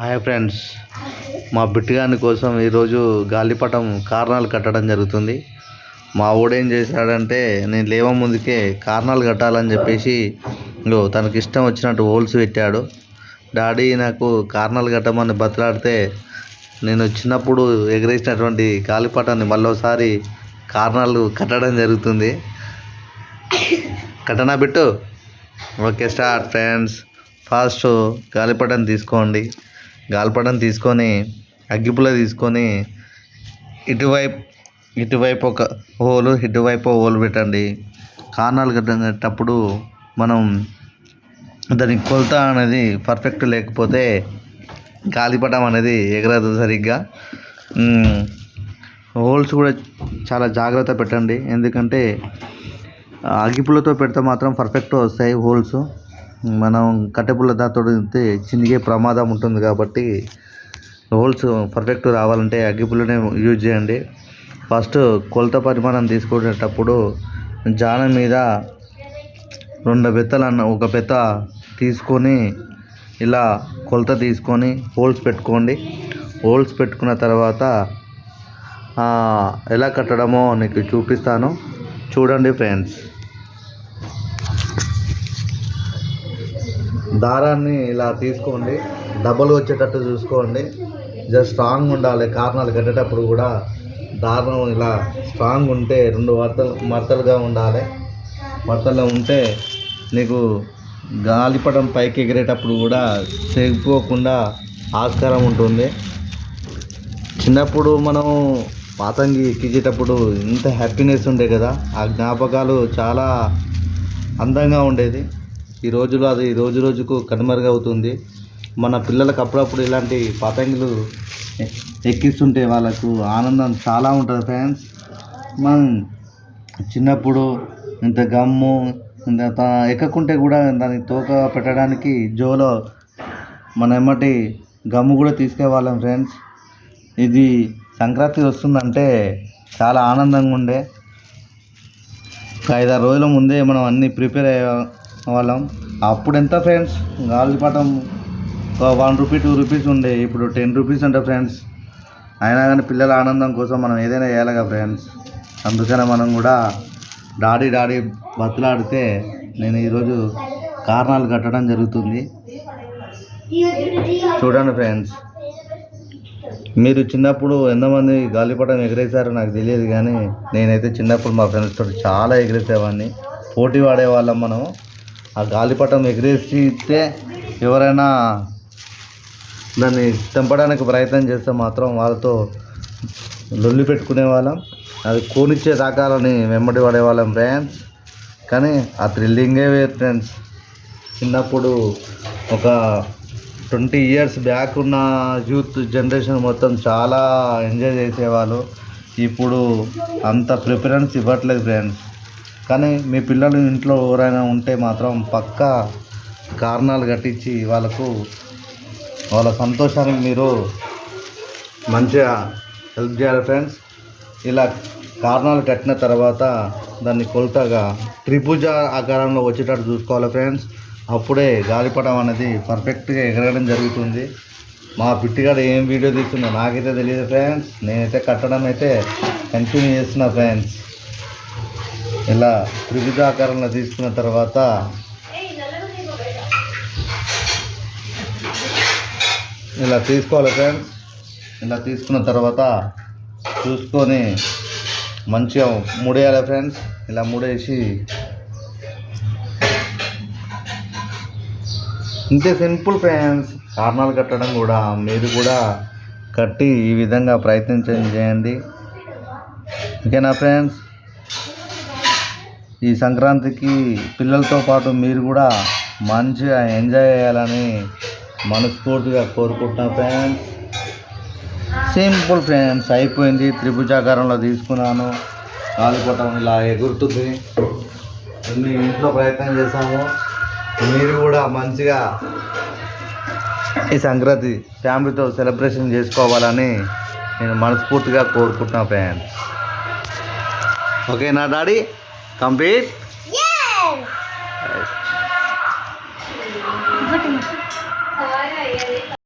Hi friends, మా బిట్టుగాని కోసం ఈరోజు గాలిపటం కారణాలు కట్టడం జరుగుతుంది. మా ఊడేం చేశాడంటే నేను లేవ ముందుకే కారణాలు కట్టాలని చెప్పేసి తనకి ఇష్టం వచ్చినట్టు హోల్స్ పెట్టాడు. డాడీ నాకు కారణాలు కట్టమని బతలాడితే నేను చిన్నప్పుడు ఎగరేసినటువంటి గాలిపటాన్ని మళ్ళీసారి కారణాలు కట్టడం జరుగుతుంది. కట్టనా Bittu? Okay, start friends. First గాలిపటం తీసుకోండి. గాలిపటం తీసుకొని అగ్గిపుల్ల తీసుకొని ఇటువైపు ఒక హోలు, ఇటువైపు హోల్ పెట్టండి. కారణాలు కట్టేటప్పుడు మనం దానికి కొలత అనేది పర్ఫెక్ట్ లేకపోతే గాలిపటం అనేది ఎగరదు సరిగ్గా. హోల్స్ కూడా చాలా జాగ్రత్త పెట్టండి, ఎందుకంటే అగ్గిపుల్లతో పెడితే మాత్రం పర్ఫెక్ట్గా వస్తాయి హోల్స్. మనం కట్టెపుల్ల దాంతో చినిగే ప్రమాదం ఉంటుంది కాబట్టి హోల్స్ పర్ఫెక్ట్ రావాలంటే అగ్గిపుల్లనే యూజ్ చేయండి. ఫస్ట్ కొలత పరిమాణం తీసుకునేటప్పుడు జాన మీద 2 బెత్తలు ఒక బెత్త తీసుకొని ఇలా కొలత తీసుకొని హోల్స్ పెట్టుకోండి. హోల్స్ పెట్టుకున్న తర్వాత ఎలా కట్టడమో నీకు చూపిస్తాను, చూడండి ఫ్రెండ్స్. దారాన్ని ఇలా తీసుకోండి, డబల్ వచ్చేటట్టు చూసుకోండి. జస్ట్ స్ట్రాంగ్ ఉండాలి. కారణాలు కట్టేటప్పుడు కూడా దారం ఇలా స్ట్రాంగ్ ఉంటే 2 మడతలుగా ఉండాలి. మడతల్లో ఉంటే నీకు గాలిపటం పైకి ఎగిరేటప్పుడు కూడా తెగిపోకుండా ఆస్కారం ఉంటుంది. చిన్నప్పుడు మనం పాతంగి ఎక్కించేటప్పుడు ఇంత హ్యాపీనెస్ ఉండే కదా, ఆ జ్ఞాపకాలు చాలా అందంగా ఉండేది. ఈ రోజులో అది రోజు రోజుకు కనుమరుగవుతుంది. మన పిల్లలకు అప్పుడప్పుడు ఇలాంటి పతంగులు ఎక్కిస్తుంటే వాళ్ళకు ఆనందం చాలా ఉంటుంది ఫ్రెండ్స్. మనం చిన్నప్పుడు ఇంత గమ్ము ఇంత ఎక్కకుంటే కూడా దానికి తోక పెట్టడానికి జోలో మన ఎమ్మటి గమ్ము కూడా తీసుకెళ్ళాం ఫ్రెండ్స్. ఇది సంక్రాంతి వస్తుందంటే చాలా ఆనందంగా ఉండే. 5-6 రోజుల ముందే మనం అన్నీ ప్రిపేర్ అయ్యే వాళ్ళం. అప్పుడు ఎంత ఫ్రెండ్స్, గాలిపటం 1 రూపీ 2 రూపీస్ ఉండే, ఇప్పుడు 10 రూపీస్ అంటే ఫ్రెండ్స్. అయినా కానీ పిల్లల ఆనందం కోసం మనం ఏదైనా చేయాలిగా ఫ్రెండ్స్. అందుకనే మనం కూడా డాడీ బతులాడితే నేను ఈరోజు కారణాలు కట్టడం జరుగుతుంది. చూడండి ఫ్రెండ్స్, మీరు చిన్నప్పుడు ఎంతమంది గాలిపటం ఎగరేసారో నాకు తెలియదు, కానీ నేనైతే చిన్నప్పుడు మా ఫ్రెండ్స్ తోటి చాలా ఎగరేసేవాడిని. పోటీ పడేవాళ్ళం మనం. ఆ గాలిపటం ఎగరేస్తే ఎవరైనా దాన్ని తెంపడానికి ప్రయత్నం చేస్తే మాత్రం వాళ్ళతో లొల్లి పెట్టుకునే వాళ్ళం. అది కోనిచ్చే దాకాలని వెంబడి పడేవాళ్ళం ఫ్రెండ్స్. కానీ ఆ థ్రిల్లింగే వేరు ఫ్రెండ్స్. చిన్నప్పుడు ఒక 20 years బ్యాక్ ఉన్న యూత్ జనరేషన్ మొత్తం చాలా ఎంజాయ్ చేసేవాళ్ళు. ఇప్పుడు అంత ప్రిఫరెన్స్ ఇవ్వట్లేదు ఫ్రెండ్స్. కానీ మీ పిల్లలు ఇంట్లో ఎవరైనా ఉంటే మాత్రం పక్కా కారణాలు కట్టించి వాళ్ళ సంతోషానికి మీరు మంచిగా హెల్ప్ చేయాలి ఫ్రెండ్స్. ఇలా కారణాలు కట్టిన తర్వాత దాన్ని కొలతగా త్రిభుజ ఆకారంలో వచ్చేటట్టు చూసుకోవాలి ఫ్రెండ్స్. అప్పుడే గాలిపటం అనేది పర్ఫెక్ట్గా ఎగరడం జరుగుతుంది. మా పిట్టిగాడు ఏం వీడియో తీస్తుందో నాకైతే తెలియదు ఫ్రెండ్స్. నేనైతే కట్టడం అయితే కంటిన్యూ చేస్తున్నా ఫ్రెండ్స్. ఇలా త్రిభుజాకారంలో తీసుకున్న తర్వాత ఇలా తీసుకోవాలి ఫ్రెండ్స్. ఇలా తీసుకున్న తర్వాత చూసుకొని మంచిగా ముడేయాలి ఫ్రెండ్స్. ఇలా ముడేసి ఇంతే సింపుల్ ఫ్రెండ్స్. కారణాలు కట్టడం కూడా మీరు కూడా కట్టి ఈ విధంగా చేయండి. ఓకేనా ఫ్రెండ్స్? ఈ సంక్రాంతికి పిల్లలతో పాటు మీరు కూడా మంచిగా ఎంజాయ్ చేయాలని మనస్ఫూర్తిగా కోరుకుంటున్నా ఫ్రెండ్స్. సింపుల్ ఫ్రెండ్స్, అయిపోయింది. త్రిభుజాకారంలో తీసుకున్నాను. గాలిపటం ఇలా ఎగురుతుంది. అన్ని ఇంట్లో ప్రయత్నం చేశాము. మీరు కూడా మంచిగా ఈ సంక్రాంతి ఫ్యామిలీతో సెలబ్రేషన్ చేసుకోవాలని నేను మనస్ఫూర్తిగా కోరుకుంటున్నా ఫ్రెండ్స్. ఓకేనా డాడీ? కంప్లీట్.